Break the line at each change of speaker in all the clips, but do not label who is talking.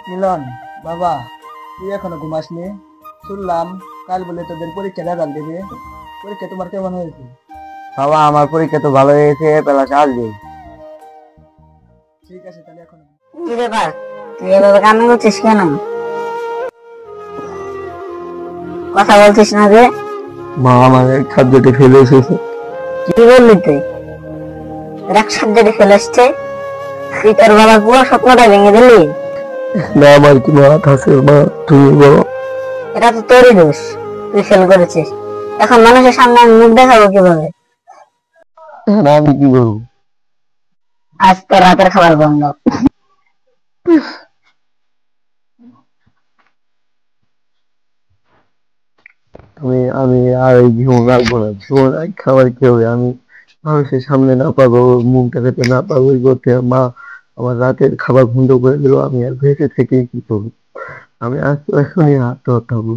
মিলন, বাবা, তুই এখনো ঘুমাসনি? শুনলাম কাল বলে তোদের পরীক্ষা রেজাল্ট দেবে। পরীক্ষা তোমার কেমন হয়েছে?
বাবা, আমার পরীক্ষা তো ভালো হয়েছে, প্লাস আসবে।
ঠিক আছে, তাহলে এখন
কি ব্যাপার, তুই এভাবে কান্না করছিস কেন? কথা বলছিস না যে?
মা আমার এক সাবজেক্টে ফেল এসেছে।
কি বললি তুই? তোর এক সাবজেক্টে ফেল এসছে? তুই তোর বাবার পুরো স্বপ্নটা ভেঙে দিলি।
না, আমার কোনো হাত আছে মা, তুমি বলো।
এটা তো তোরই দোষ, তুই ফেল করেছিস। এখন মানুষের সামনে আমি মুখ দেখাবো কিভাবে?
না, আমি কি বলবো?
আজ তোর রাতের খাবার বন্ধ।
আমি আর এই জীবন রাখবো না, জীবন আর খাবার কি হবে? আমি মানুষের সামনে না পাবো, মুখ দেখাতে না পাবো, ওই করতে মা আমার রাতের খাবার বন্ধ করে দিল। আমি আর ভেসে থেকে কি করবো? আমি আজ তো এখনই আত্মহত্যা করবো।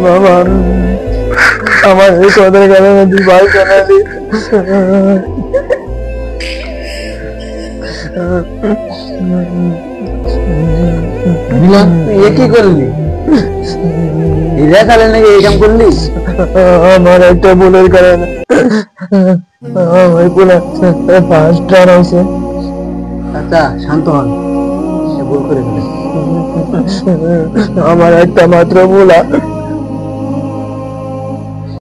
বাবা, আমার এই কথার কারণে তুই ভাই জানালি।
মিলন, তুই এ কি করলি? এই রেজাল্টে নাকি এই কাম করলি?
আমার একটা ভুলের কারণে ওই ভুলে ফার্স্ট রান হয়েছে।
আচ্ছা, শান্ত হন, সে ভুল করে ফেলেছে।
আমার একটা মাত্র ভুল,